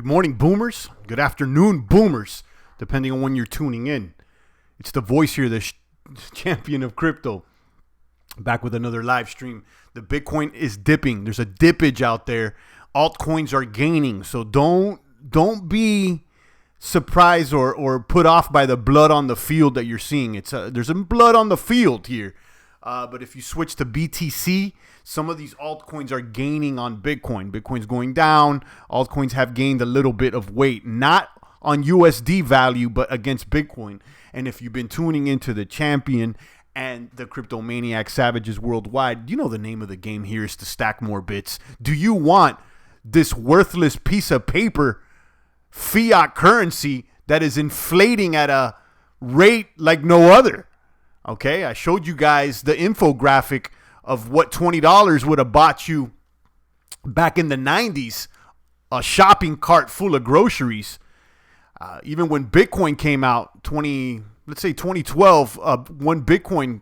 Good morning, boomers. Good afternoon, boomers, depending on when you're tuning in. It's the voice here, the champion of crypto, back with another live stream. The Bitcoin is dipping. There's a dippage out there. Altcoins are gaining, so don't be surprised or put off by the blood on the field that you're seeing. There's some blood on the field here. But if you switch to BTC, some of these altcoins are gaining on Bitcoin. Bitcoin's going down. Altcoins have gained a little bit of weight, not on USD value, but against Bitcoin. And if you've been tuning into the champion and the crypto maniac savages worldwide, you know the name of the game here is to stack more bits. Do you want this worthless piece of paper, fiat currency, that is inflating at a rate like no other? Okay, I showed you guys the infographic of what $20 would have bought you back in the 90s, a shopping cart full of groceries. Even when Bitcoin came out, let's say 2012, one Bitcoin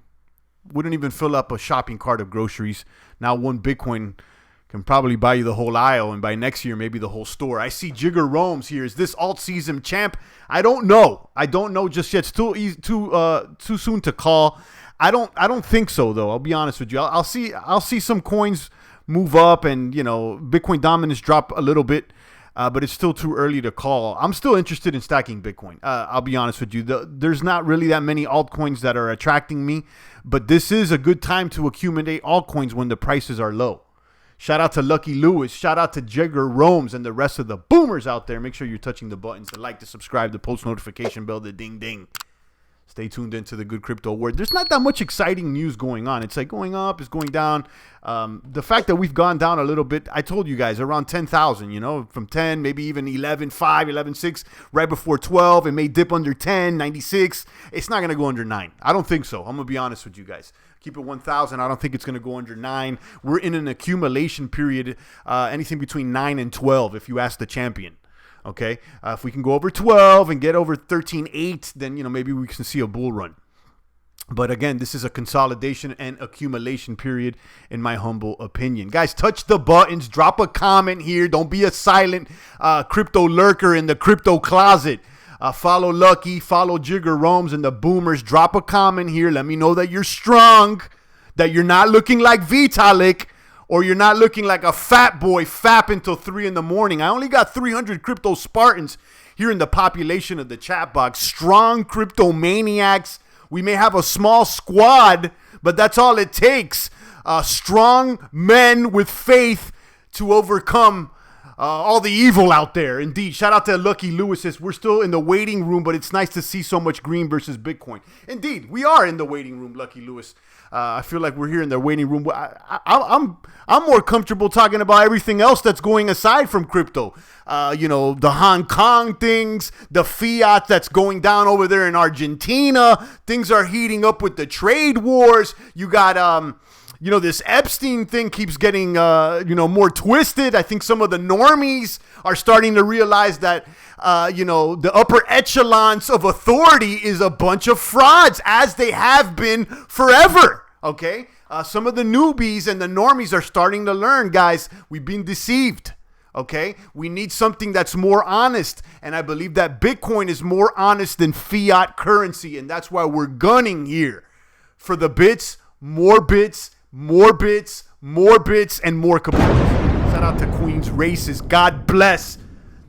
wouldn't even fill up a shopping cart of groceries. Now one Bitcoin can probably buy you the whole aisle, and by next year, maybe the whole store. I see Jigger Roams here. Is this alt season champ? I don't know. I don't know just yet. It's too soon to call. I don't think so, though. I'll be honest with you. I'll see some coins move up, and Bitcoin dominance drop a little bit, but it's still too early to call. I'm still interested in stacking Bitcoin. I'll be honest with you. There's not really that many altcoins that are attracting me, but this is a good time to accumulate altcoins when the prices are low. Shout out to Lucky Lewis. Shout out to Jigger Roams and the rest of the boomers out there. Make sure you're touching the buttons, the like, the subscribe, the post notification bell, the ding ding. Stay tuned into the good crypto word. There's not that much exciting news going on. It's like going up, it's going down. The fact that we've gone down a little bit, I told you guys, around 10,000, from 10, maybe even 11.5, 11.6, right before 12. It may dip under 10, 96. It's not going to go under 9. I don't think so. I'm going to be honest with you guys. Keep it 1,000. I don't think it's going to go under 9. We're in an accumulation period, anything between 9 and 12, if you ask the champion. Okay, if we can go over 12 and get over 13.8, then maybe we can see a bull run. But again, this is a consolidation and accumulation period, in my humble opinion. Guys, touch the buttons, drop a comment here. Don't be a silent crypto lurker in the crypto closet. Follow Lucky, follow Jigger Roams and the boomers. Drop a comment here. Let me know that you're strong, that you're not looking like Vitalik, or you're not looking like a fat boy fapping till 3 in the morning. I only got 300 crypto Spartans here in the population of the chat box. Strong crypto maniacs. We may have a small squad, but that's all it takes. Strong men with faith to overcome all the evil out there. Indeed. Shout out to Lucky Lewis. We're still in the waiting room, but it's nice to see so much green versus Bitcoin. Indeed, we are in the waiting room, Lucky Lewis. I feel like we're here in the waiting room. I'm more comfortable talking about everything else that's going aside from crypto. The Hong Kong things, the fiat that's going down over there in Argentina. Things are heating up with the trade wars. You got this Epstein thing keeps getting, more twisted. I think some of the normies are starting to realize that, the upper echelons of authority is a bunch of frauds, as they have been forever. Okay? Some of the newbies and the normies are starting to learn, guys. We've been deceived. Okay? We need something that's more honest. And I believe that Bitcoin is more honest than fiat currency. And that's why we're gunning here for the bits, more bits, more bits, more bits, and more kaboom. Shout out to Queen's Races. God bless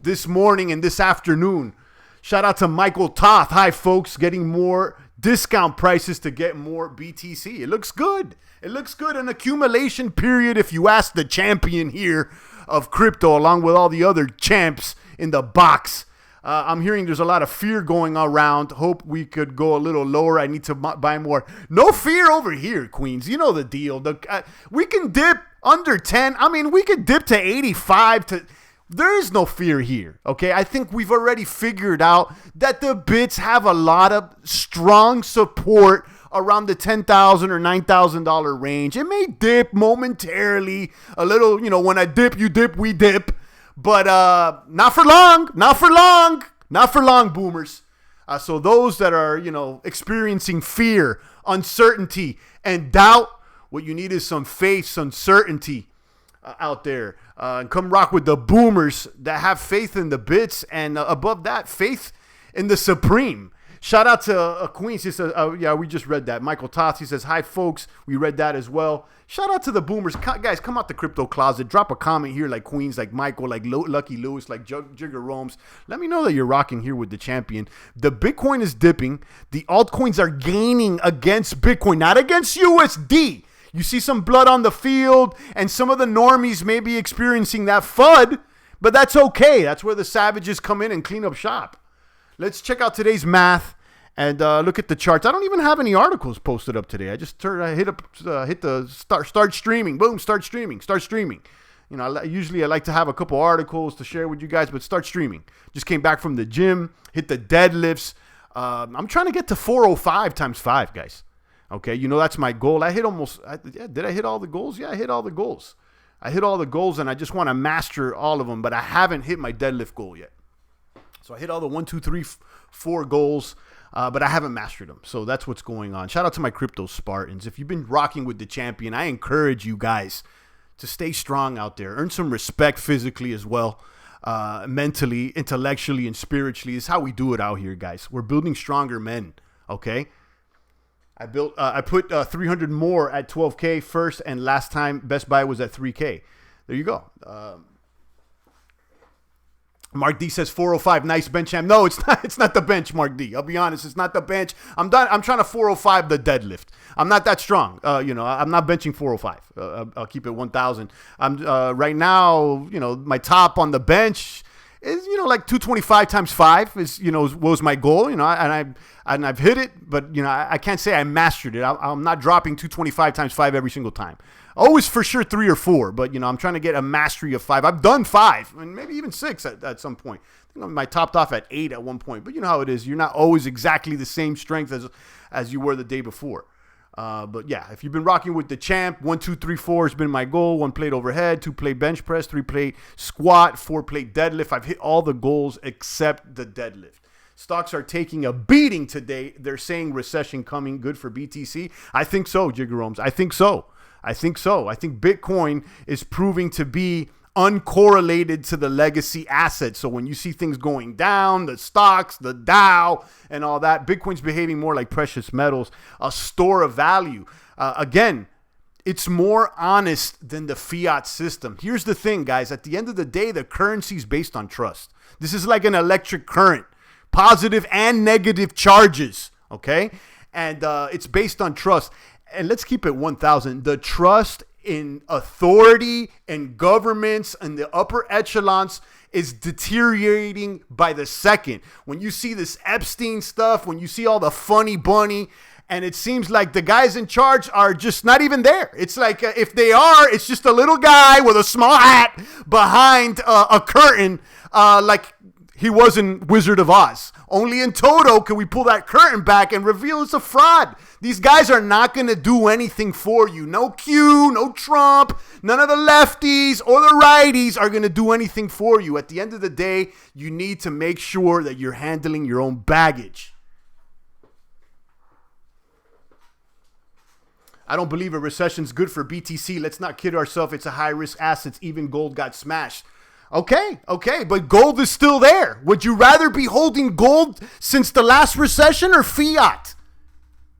this morning and this afternoon. Shout out to Michael Toth. Hi, folks. Getting more discount prices to get more BTC. It looks good. It looks good. An accumulation period, if you ask the champion here of crypto, along with all the other champs in the box. I'm hearing there's a lot of fear going around. Hope we could go a little lower. I need to buy more. No fear over here, Queens. You know the deal. We can dip under 10. I mean, we could dip to 85. There is no fear here, okay? I think we've already figured out that the bits have a lot of strong support around the $10,000 or $9,000 range. It may dip momentarily a little. When I dip, you dip, we dip. But not for long, not for long, not for long, boomers. So those that are, experiencing fear, uncertainty, and doubt, what you need is some faith, some certainty. out there. And come rock with the boomers that have faith in the bits, and above that, faith in the supreme. Shout out to Queens. He says, yeah, we just read that. Michael Toth, he says, hi, folks. We read that as well. Shout out to the boomers. Guys, come out the crypto closet. Drop a comment here like Queens, like Michael, like Lucky Lewis, like Jigger Romes. Let me know that you're rocking here with the champion. The Bitcoin is dipping. The altcoins are gaining against Bitcoin, not against USD. You see some blood on the field, and some of the normies may be experiencing that FUD, but that's okay. That's where the savages come in and clean up shop. Let's check out today's math and look at the charts. I don't even have any articles posted up today. I just hit the start streaming. Boom, start streaming. You know, usually I like to have a couple articles to share with you guys, but start streaming. Just came back from the gym, hit the deadlifts. I'm trying to get to 405 times 5, guys. Okay, you know that's my goal. I hit did I hit all the goals? Yeah, I hit all the goals. And I just want to master all of them, but I haven't hit my deadlift goal yet. So I hit all the 1, 2, 3, 4 goals, but I haven't mastered them. So that's what's going on. Shout out to my crypto Spartans. If you've been rocking with the champion, I encourage you guys to stay strong out there. Earn some respect physically as well, mentally, intellectually, and spiritually. It's how we do it out here, guys. We're building stronger men, okay? I put 300 more at 12K first, and last time Best Buy was at 3K. There you go. Mark D says 405, nice bench champ. No, it's not. It's not the bench, Mark D. I'll be honest, it's not the bench. I'm done. I'm trying to 405 the deadlift. I'm not that strong. You know, I'm not benching 405. I'll keep it 1,000. I'm right now. You know, my top on the bench is, you know, like 225 times 5 is, you know, was my goal. You know, and I've hit it, but you know, I can't say I mastered it. I'm not dropping 225 times 5 every single time. Always for sure 3 or 4, but you know, I'm trying to get a mastery of 5. I've done 5 and maybe even 6 at some point. I think I topped off at 8 at one point, but you know how it is. You're not always exactly the same strength as you were the day before. But yeah, if you've been rocking with the champ, 1, 2, 3, 4 has been my goal. 1 plate overhead, 2 plate bench press, 3 plate squat, 4 plate deadlift. I've hit all the goals except the deadlift. Stocks are taking a beating today. They're saying recession coming, good for BTC. I think so, Jigger Romes. I think so. I think Bitcoin is proving to be uncorrelated to the legacy assets. So when you see things going down, the stocks, the Dow, and all that, Bitcoin's behaving more like precious metals, a store of value. Again, it's more honest than the fiat system. Here's the thing, guys. At the end of the day, the currency is based on trust. This is like an electric current, positive and negative charges, okay? And it's based on trust. And let's keep it 1,000. The trust in authority and governments and the upper echelons is deteriorating by the second. When you see this Epstein stuff, when you see all the funny bunny, and it seems like the guys in charge are just not even there. It's like if they are, it's just a little guy with a small hat behind a curtain, like he was in Wizard of Oz. Only in Toto can we pull that curtain back and reveal it's a fraud. These guys are not going to do anything for you. No Q, no Trump, none of the lefties or the righties are going to do anything for you. At the end of the day, you need to make sure that you're handling your own baggage. I don't believe a recession's good for BTC. Let's not kid ourselves. It's a high-risk asset. Even gold got smashed. Okay, but gold is still there. Would you rather be holding gold since the last recession or fiat?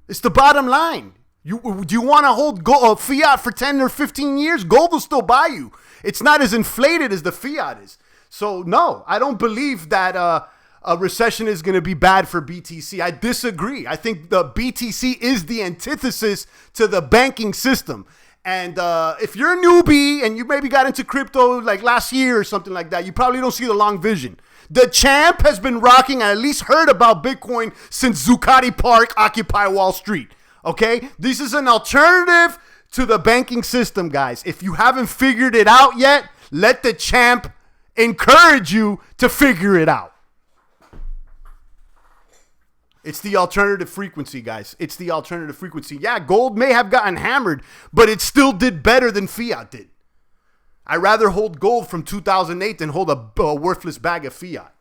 It's the bottom line. Do you want to hold fiat for 10 or 15 years? Gold will still buy you. It's not as inflated as the fiat is. So, no, I don't believe that a recession is going to be bad for BTC. I disagree. I think the BTC is the antithesis to the banking system. And if you're a newbie and you maybe got into crypto like last year or something like that, you probably don't see the long vision. The champ has been rocking, I at least heard about Bitcoin since Zuccotti Park, Occupy Wall Street. Okay? This is an alternative to the banking system, guys. If you haven't figured it out yet, let the champ encourage you to figure it out. It's the alternative frequency, guys. It's the alternative frequency. Yeah, gold may have gotten hammered, but it still did better than fiat did. I'd rather hold gold from 2008 than hold a worthless bag of fiat.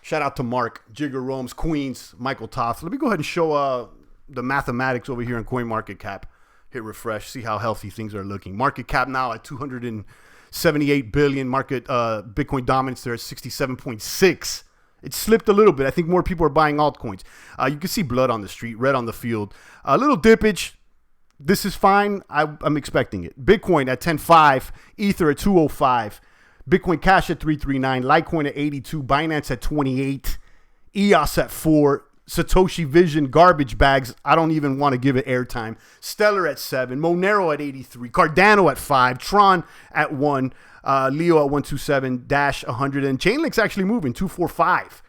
Shout out to Mark, Jigger Romes, Queens, Michael Toth. Let me go ahead and show the mathematics over here on CoinMarketCap. Hit refresh. See how healthy things are looking. Market cap now at 278 billion. Market Bitcoin dominance there at 67.6. It slipped a little bit. I think more people are buying altcoins. You can see blood on the street, red on the field. A little dippage. This is fine. I'm expecting it. Bitcoin at 10.5. Ether at 205. Bitcoin Cash at 339. Litecoin at 82. Binance at 28. EOS at 4. Satoshi Vision garbage bags. I don't even want to give it airtime. Stellar at 7. Monero at 83. Cardano at 5. Tron at 1. Leo at 127. Dash 100. And Chainlink's actually moving 245.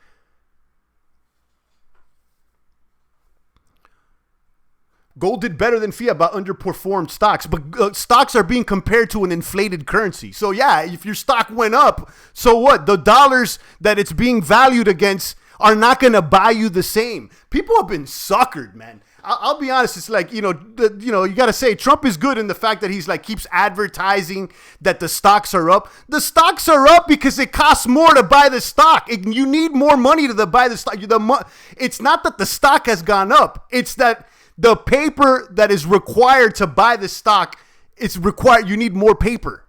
Gold did better than fiat but underperformed stocks. But stocks are being compared to an inflated currency. So yeah, if your stock went up, so what? The dollars that it's being valued against are not going to buy you the same. People have been suckered, man. I'll be honest. It's like, you got to say Trump is good in the fact that he's like keeps advertising that the stocks are up. The stocks are up because it costs more to buy the stock. You need more money to buy the stock. It's not that the stock has gone up. It's that the paper that is required to buy the stock, it's required. You need more paper.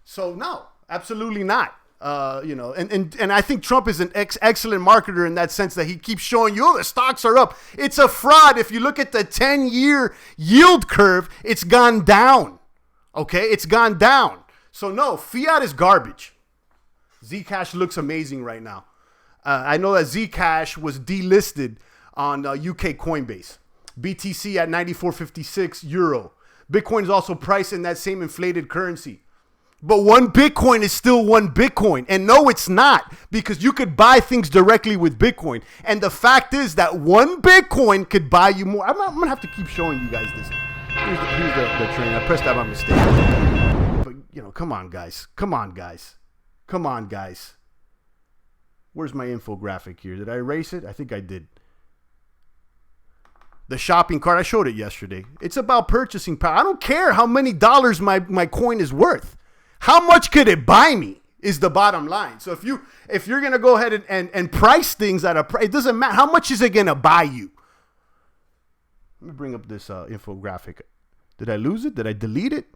So no, absolutely not. And I think Trump is an excellent marketer in that sense that he keeps showing you, the stocks are up. It's a fraud. If you look at the 10-year yield curve, it's gone down. Okay, it's gone down. So no, fiat is garbage. Zcash looks amazing right now. I know that Zcash was delisted on UK Coinbase. BTC at 94.56 euro. Bitcoin is also priced in that same inflated currency. But one Bitcoin is still one Bitcoin. And no, it's not, because you could buy things directly with Bitcoin. And the fact is that one Bitcoin could buy you more. I'm going to have to keep showing you guys this. Here's the train. I pressed that by mistake. But, come on, guys. Come on, guys. Come on, guys. Where's my infographic here? Did I erase it? I think I did. The shopping cart, I showed it yesterday. It's about purchasing power. I don't care how many dollars my coin is worth. How much could it buy me is the bottom line. So if you're going to go ahead and price things at a price, it doesn't matter. How much is it going to buy you? Let me bring up this infographic. Did I lose it? Did I delete it?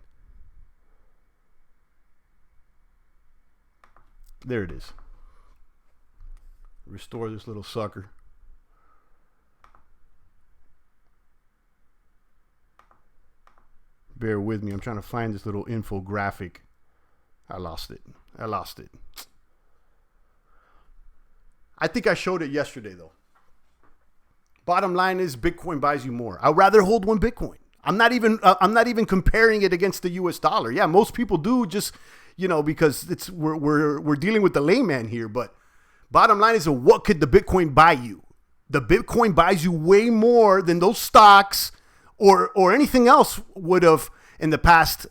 There it is. Restore this little sucker. Bear with me. I'm trying to find this little infographic. I lost it. I think I showed it yesterday, though. Bottom line is Bitcoin buys you more. I'd rather hold one Bitcoin. I'm not even comparing it against the US dollar. Yeah, most people do just, because we're dealing with the layman here. But bottom line is, what could the Bitcoin buy you? The Bitcoin buys you way more than those stocks or anything else would have in the past.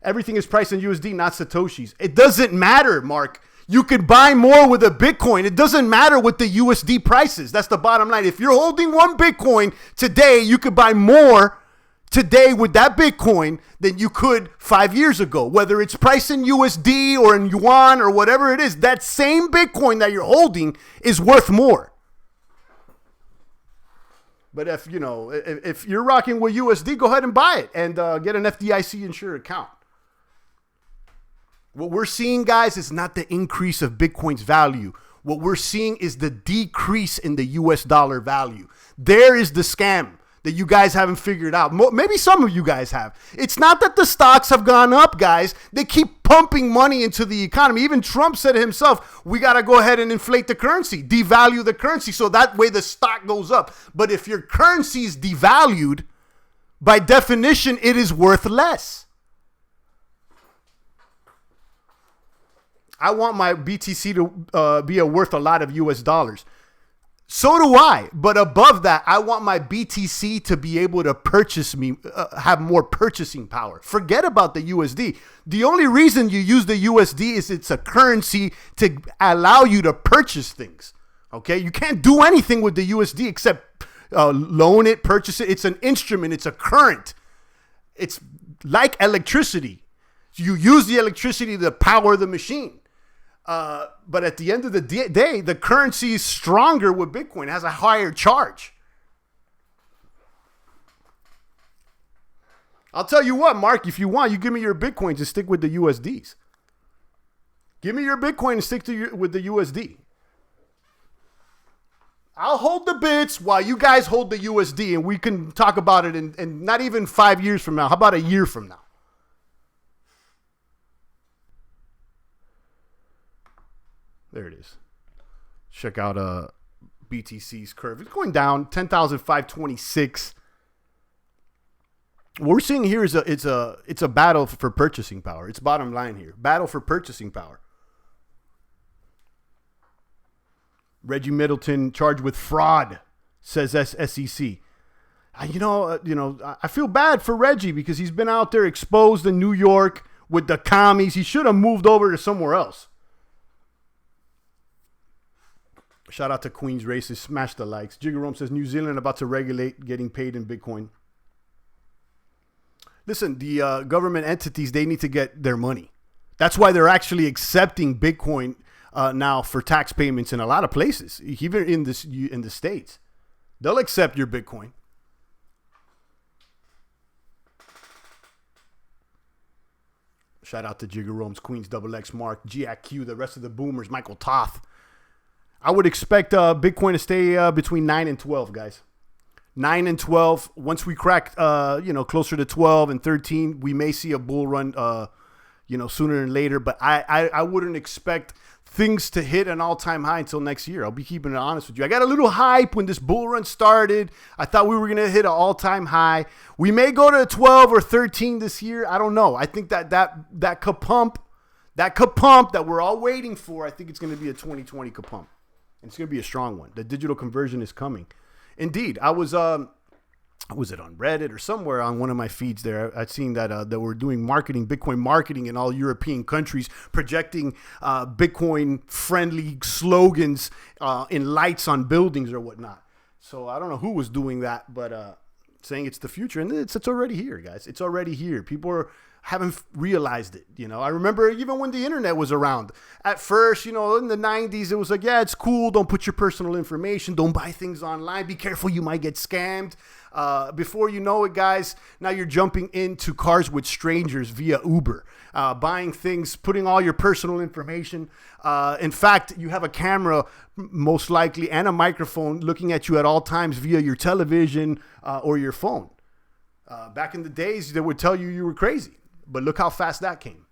Everything is priced in USD, not Satoshis. It doesn't matter, Mark. You could buy more with a Bitcoin. It doesn't matter what the USD price is. That's the bottom line. If you're holding one Bitcoin today, you could buy more today with that Bitcoin than you could 5 years ago. Whether it's priced in USD or in yuan or whatever it is, that same Bitcoin that you're holding is worth more. But if you're rocking with USD, go ahead and buy it and get an FDIC insured account. What we're seeing, guys, is not the increase of Bitcoin's value. What we're seeing is the decrease in the US dollar value. There is the scam that you guys haven't figured out. Maybe some of you guys have. It's not that the stocks have gone up, guys. They keep pumping money into the economy. Even Trump said it himself, we got to go ahead and inflate the currency, devalue the currency, so that way the stock goes up. But if your currency is devalued, by definition, it is worth less. I want my BTC to be worth a lot of US dollars. So do I. But above that, I want my BTC to be able to have more purchasing power. Forget about the USD. The only reason you use the USD is it's a currency to allow you to purchase things. Okay? You can't do anything with the USD except loan it, purchase it. It's an instrument. It's a current. It's like electricity. You use the electricity to power the machine. But at the end of the day, the currency is stronger with Bitcoin. It has a higher charge. I'll tell you what, Mark, if you want, you give me your Bitcoins and stick with the USDs. Give me your Bitcoin and stick with the USD. I'll hold the bits while you guys hold the USD, and we can talk about it in not even 5 years from now. How about a year from now? There it is. Check out BTC's curve. It's going down 10,526. What we're seeing here is it's a battle for purchasing power. It's bottom line here. Battle for purchasing power. Reggie Middleton charged with fraud, says SEC. I feel bad for Reggie because he's been out there exposed in New York with the commies. He should have moved over to somewhere else. Shout out to Queens Races. Smash the likes. Jigger Rome says New Zealand about to regulate getting paid in Bitcoin. Listen, the government entities, they need to get their money. That's why they're actually accepting Bitcoin now for tax payments in a lot of places, even in the States. They'll accept your Bitcoin. Shout out to Jigger Rome's Queens XX Mark, GAQ, the rest of the boomers, Michael Toth. I would expect Bitcoin to stay between 9 and 12, guys. 9 and 12. Once we crack, closer to 12 and 13, we may see a bull run, sooner than later. But I wouldn't expect things to hit an all-time high until next year. I'll be keeping it honest with you. I got a little hype when this bull run started. I thought we were going to hit an all-time high. We may go to 12 or 13 this year. I don't know. I think that kapump that we're all waiting for, I think it's going to be a 2020 kapump. And it's going to be a strong one. The digital conversion is coming. Indeed, I was it on Reddit or somewhere on one of my feeds there? I'd seen that we're doing Bitcoin marketing in all European countries, projecting Bitcoin-friendly slogans in lights on buildings or whatnot. So I don't know who was doing that, but saying it's the future, and it's already here, guys. It's already here. People haven't realized it. I remember even when the internet was around. At first, in the 90s, it was like, yeah, it's cool. Don't put your personal information. Don't buy things online. Be careful. You might get scammed. Before you know it, guys, now you're jumping into cars with strangers via Uber, buying things, putting all your personal information. In fact, you have a camera, most likely, and a microphone looking at you at all times via your television or your phone. Back in the days, they would tell you were crazy. But look how fast that came.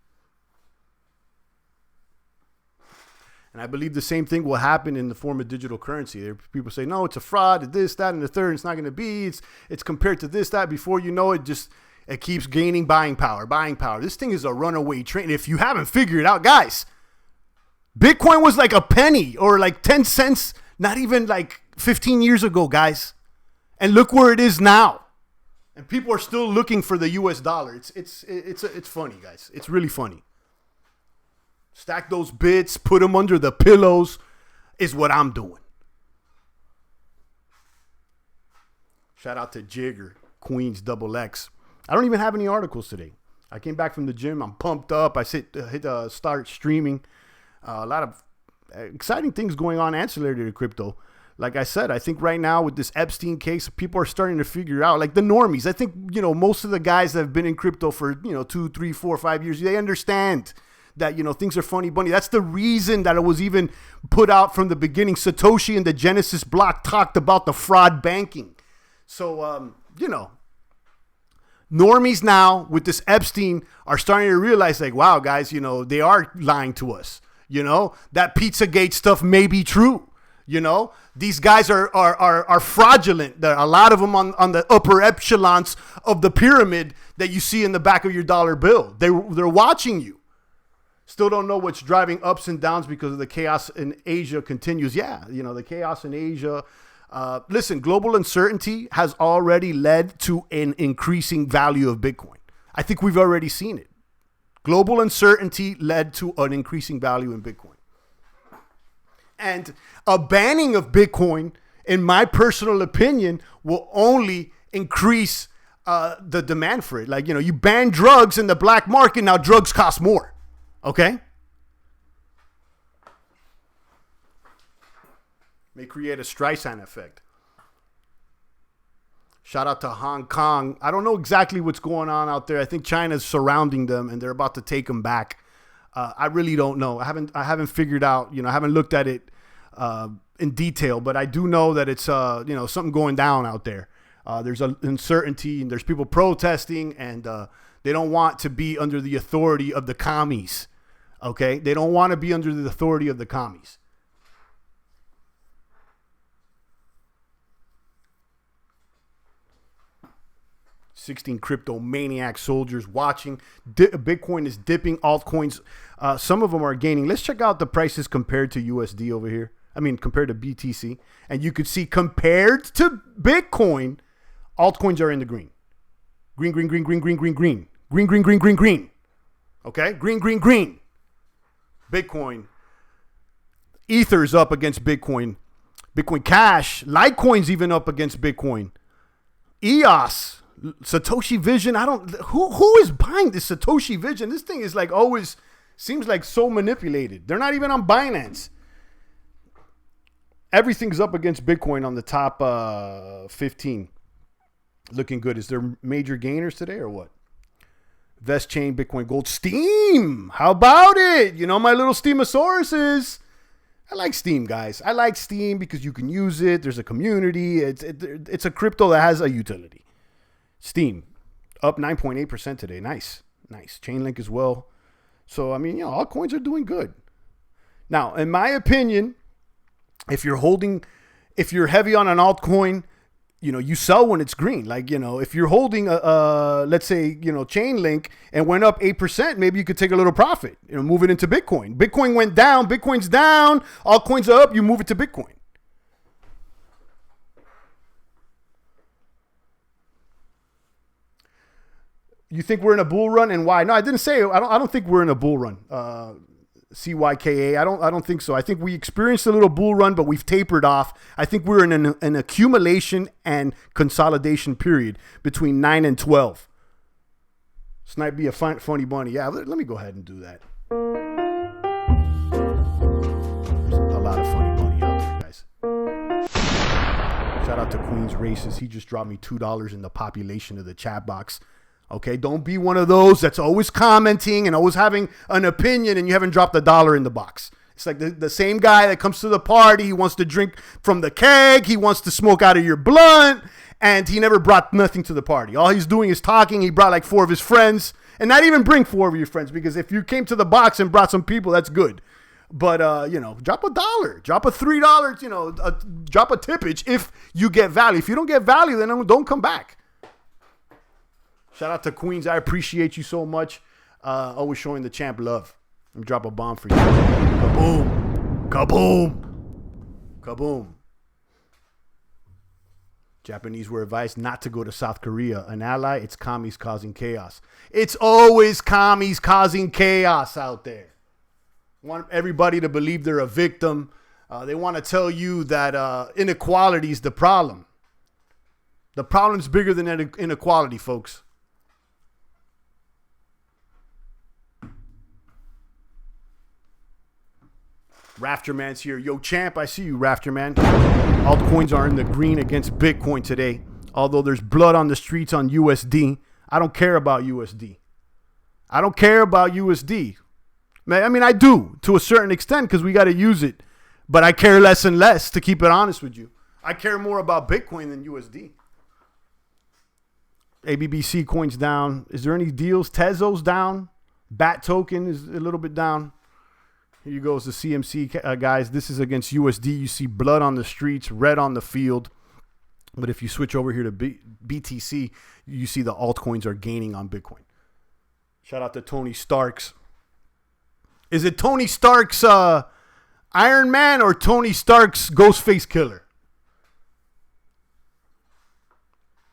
And I believe the same thing will happen in the form of digital currency. People say, no, it's a fraud, this, that, and the third. It's not going to be. It's compared to this, that. Before you know it, it keeps gaining buying power. This thing is a runaway train. If you haven't figured it out, guys, Bitcoin was like a penny or like 10 cents, not even like 15 years ago, guys. And look where it is now. And people are still looking for the US dollar. It's funny, guys. It's really funny. Stack those bits, put them under the pillows is what I'm doing. Shout out to Jigger, Queens XX. I don't even have any articles today. I came back from the gym. I'm pumped up. I hit start streaming. A lot of exciting things going on ancillary to crypto. Like I said, I think right now with this Epstein case, people are starting to figure out, like the normies. I think, most of the guys that have been in crypto for, 2, 3, 4, 5 years, they understand that, things are funny bunny. That's the reason that it was even put out from the beginning. Satoshi and the Genesis block talked about the fraud banking. So, normies now with this Epstein are starting to realize like, wow, guys, they are lying to us. That Pizzagate stuff may be true. These guys are fraudulent. There are a lot of them on the upper echelons of the pyramid that you see in the back of your dollar bill. They're watching you. Still don't know what's driving ups and downs because of the chaos in Asia continues. Yeah, the chaos in Asia. Listen, global uncertainty has already led to an increasing value of Bitcoin. I think we've already seen it. Global uncertainty led to an increasing value in Bitcoin. And a banning of Bitcoin, in my personal opinion, will only increase the demand for it. Like, you ban drugs in the black market, now drugs cost more. Okay? May create a Streisand effect. Shout out to Hong Kong. I don't know exactly what's going on out there. I think China's surrounding them and they're about to take them back. I really don't know. I haven't figured out, I haven't looked at it in detail, but I do know that it's, something going down out there. There's an uncertainty and there's people protesting and they don't want to be under the authority of the commies. Okay. They don't want to be under the authority of the commies. 16 crypto maniac soldiers watching. Bitcoin is dipping. Altcoins, some of them are gaining. Let's check out the prices compared to USD over here. I mean, compared to BTC. And you could see compared to Bitcoin, altcoins are in the green. Green, green, green, green, green, green, green. Green, green, green, green, green. Okay? Green, green, green. Bitcoin. Ether's up against Bitcoin. Bitcoin Cash. Litecoin's even up against Bitcoin. EOS. Satoshi Vision. Who is buying this Satoshi Vision? This thing is like always seems like so manipulated. They're not even on Binance. Everything's up against Bitcoin on the top 15. Looking good. Is there major gainers today or what? Vest Chain, Bitcoin Gold, Steam. How about it? My little Steamosauruses. I like Steam, guys. I like Steam because you can use it. There's a community. It's a crypto that has a utility. Steam, up 9.8% today. Nice. Chainlink as well. So, altcoins are doing good. Now, in my opinion, if you're heavy on an altcoin, you sell when it's green. Like, if you're holding let's say, Chainlink and went up 8%, maybe you could take a little profit, move it into Bitcoin. Bitcoin went down, Bitcoin's down, altcoins are up, you move it to Bitcoin. You think we're in a bull run and why? No, I didn't say, I don't think we're in a bull run. CYKA. I don't think so. I think we experienced a little bull run, but we've tapered off. I think we're in an accumulation and consolidation period between 9 and 12. This might be a funny bunny. Yeah, let me go ahead and do that. There's a lot of funny bunny out there, guys. Shout out to Queen's Races. He just dropped me $2 in the population of the chat box. Okay, don't be one of those that's always commenting and always having an opinion and you haven't dropped $1 in the box. It's like the same guy that comes to the party. He wants to drink from the keg. He wants to smoke out of your blunt. And he never brought nothing to the party. All he's doing is talking. He brought like 4 of his friends. And not even bring 4 of your friends. Because if you came to the box and brought some people, that's good. But, drop $1. Drop a $3, drop a tippage if you get value. If you don't get value, then don't come back. Shout out to Queens. I appreciate you so much. Always showing the champ love. Let me drop a bomb for you. Kaboom. Kaboom. Kaboom. Japanese were advised not to go to South Korea. An ally, it's commies causing chaos. It's always commies causing chaos out there. Want everybody to believe they're a victim. They want to tell you that inequality is the problem. The problem's bigger than inequality, folks. Rafterman's here. Yo, champ, I see you, Rafterman. Altcoins are in the green against Bitcoin today. Although there's blood on the streets on USD. I don't care about USD. I don't care about USD. Man, I do to a certain extent because we got to use it. But I care less and less, to keep it honest with you. I care more about Bitcoin than USD. ABBC coins down. Is there any deals? Tezo's down. BAT token is a little bit down. Here goes the CMC guys. This is against USD. You see blood on the streets, red on the field. But if you switch over here to BTC, you see the altcoins are gaining on Bitcoin. Shout out to Tony Starks. Is it Tony Stark's Iron Man or Tony Stark's Ghostface Killer?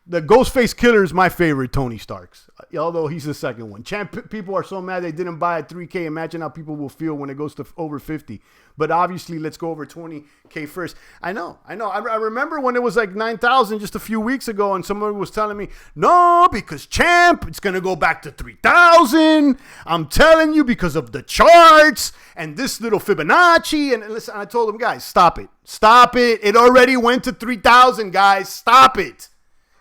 The Ghostface Killer is my favorite Tony Stark's, although he's the second one. People are so mad they didn't buy at 3K. Imagine how people will feel when it goes to over 50. But obviously, let's go over 20K first. I know. I remember when it was like 9,000 just a few weeks ago, and someone was telling me, no, because Champ, it's going to go back to 3,000. I'm telling you, because of the charts and this little Fibonacci. And listen, I told them, guys, stop it. Stop it. It already went to 3,000, guys. Stop it.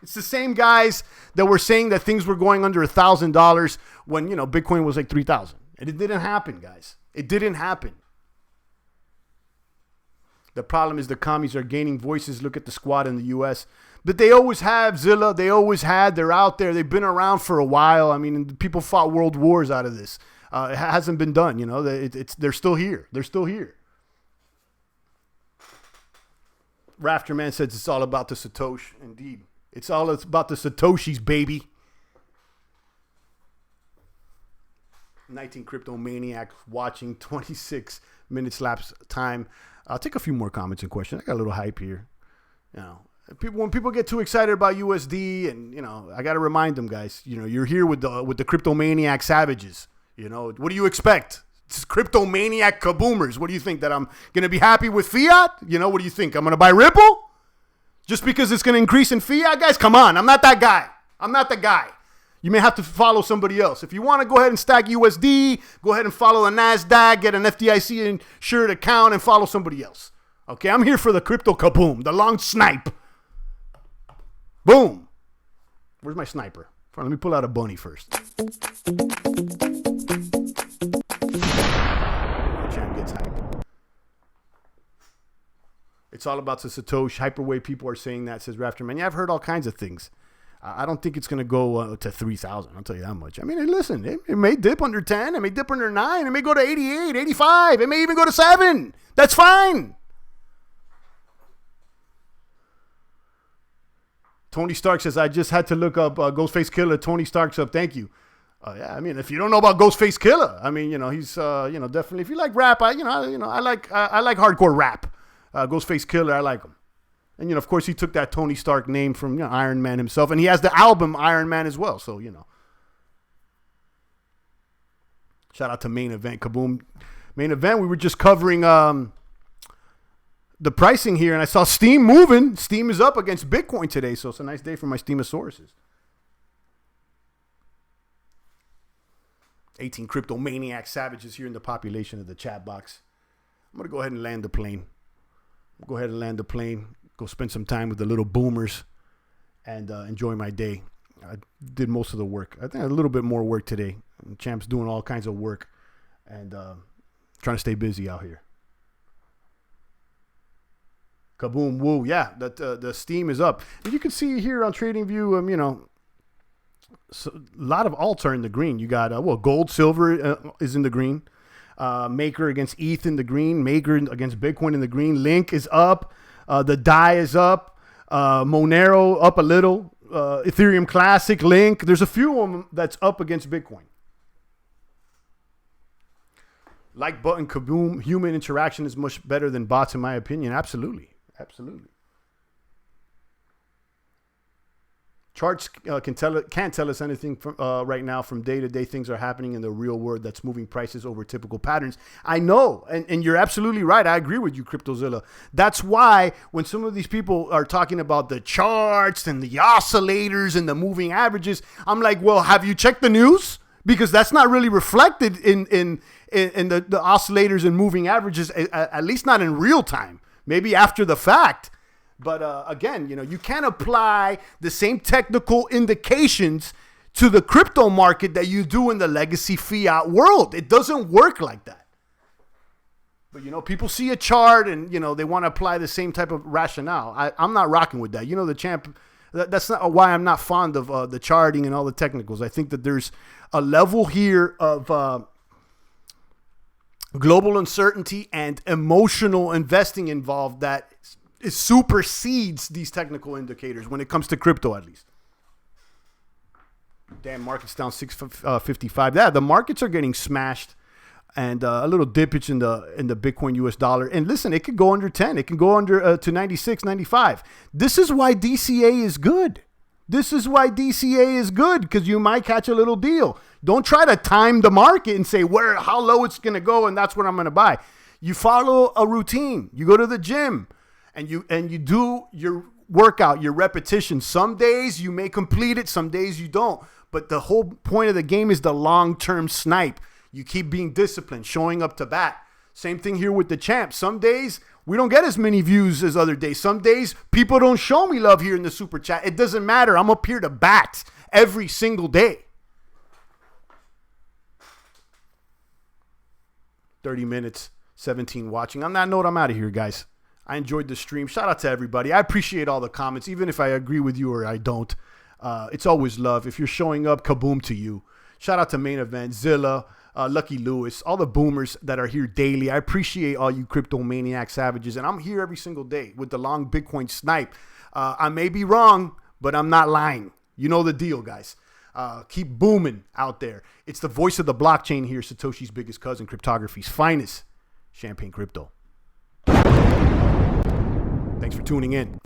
It's the same guys that were saying that things were going under $1,000 when, Bitcoin was like 3,000. And it didn't happen, guys. It didn't happen. The problem is the commies are gaining voices. Look at the squad in the U.S. But they always have, Zilla. They always had. They're out there. They've been around for a while. I mean, people fought world wars out of this. It hasn't been done, They're still here. They're still here. Rafterman says it's all about the Satoshi. Indeed. It's all about the Satoshis, baby. 19 crypto maniacs watching, 26 minutes lapse time. I'll take a few more comments and questions. I got a little hype here. When people get too excited about USD, and I got to remind them, guys. You're here with the crypto maniac savages. What do you expect? It's crypto maniac kaboomers. What do you think, that I'm gonna be happy with fiat? What do you think? I'm gonna buy Ripple just because it's gonna increase in fiat, guys? Come on, I'm not that guy. I'm not the guy. You may have to follow somebody else. If you want to go ahead and stack USD, go ahead and follow the NASDAQ, get an FDIC insured account, and follow somebody else. Okay, I'm here for the crypto kaboom, the long snipe. Boom. Where's my sniper? Let me pull out a bunny first. Champ gets hype. It's all about the Satoshi. Hyperwave people are saying that, says Rafterman. Yeah, I've heard all kinds of things. I don't think it's going to go to 3,000. I'll tell you that much. I mean, listen, it may dip under 10. It may dip under 9. It may go to 88, 85. It may even go to 7. That's fine. Tony Stark says, I just had to look up Ghostface Killer. Tony Stark's up. Thank you. Yeah, I mean, if you don't know about Ghostface Killer, I mean, he's, definitely, if you like rap, I like hardcore rap. Ghostface Killer, I like him. And, of course, he took that Tony Stark name from Iron Man himself. And he has the album Iron Man as well. So, Shout out to Main Event. Kaboom. Main Event, we were just covering the pricing here. And I saw STEEM moving. STEEM is up against Bitcoin today. So it's a nice day for my Steamosaurus. 18 crypto maniac savages here in the population of the chat box. I'm going to go ahead and land the plane. Go spend some time with the little boomers and enjoy my day. I did most of the work. I think a little bit more work today. Champ's doing all kinds of work and trying to stay busy out here. Kaboom, woo. Yeah, the Steam is up. And you can see here on TradingView, so a lot of alts are in the green. You got, gold, silver is in the green. Maker against ETH in the green. Maker against Bitcoin in the green. Link is up. The DAI is up. Monero up a little. Ethereum Classic, Link. There's a few of them that's up against Bitcoin. Like button, kaboom. Human interaction is much better than bots, in my opinion. Absolutely. Charts can't tell us anything from, right now. From day to day, things are happening in the real world that's moving prices over typical patterns. I know, and you're absolutely right. I agree with you, CryptoZilla. That's why when some of these people are talking about the charts and the oscillators and the moving averages, I'm like, well, have you checked the news? Because that's not really reflected in the oscillators and moving averages, at least not in real time. Maybe after the fact. But again, you can't apply the same technical indications to the crypto market that you do in the legacy fiat world. It doesn't work like that. But, people see a chart and, they want to apply the same type of rationale. I'm not rocking with that. The champ, that's not why I'm not fond of the charting and all the technicals. I think that there's a level here of global uncertainty and emotional investing involved that it supersedes these technical indicators when it comes to crypto, at least. Damn, market's down 655. Yeah, the markets are getting smashed, and a little dippage in the Bitcoin US dollar. And listen, it could go under 10. It can go under to 96, 95. This is why DCA is good. Because you might catch a little deal. Don't try to time the market and say how low it's going to go, and that's what I'm going to buy. You follow a routine. You go to the gym. And you do your workout, your repetition. Some days you may complete it, some days you don't. But the whole point of the game is the long-term snipe. You keep being disciplined, showing up to bat. Same thing here with the champ. Some days, We don't get as many views as other days. Some days, people don't show me love here in the super chat. It doesn't matter. I'm up here to bat every single day. 30 minutes, 17 watching. On that note, I'm out of here, guys. I enjoyed the stream. Shout out to everybody. I appreciate all the comments, even if I agree with you or I don't. It's always love. If you're showing up, kaboom to you. Shout out to Main Event, Zilla, Lucky Lewis, all the boomers that are here daily. I appreciate all you crypto maniac savages. And I'm here every single day with the long Bitcoin snipe. I may be wrong, but I'm not lying. You know the deal, guys. Keep booming out there. It's the voice of the blockchain here, Satoshi's biggest cousin, cryptography's finest, Champagne Crypto. Thanks for tuning in.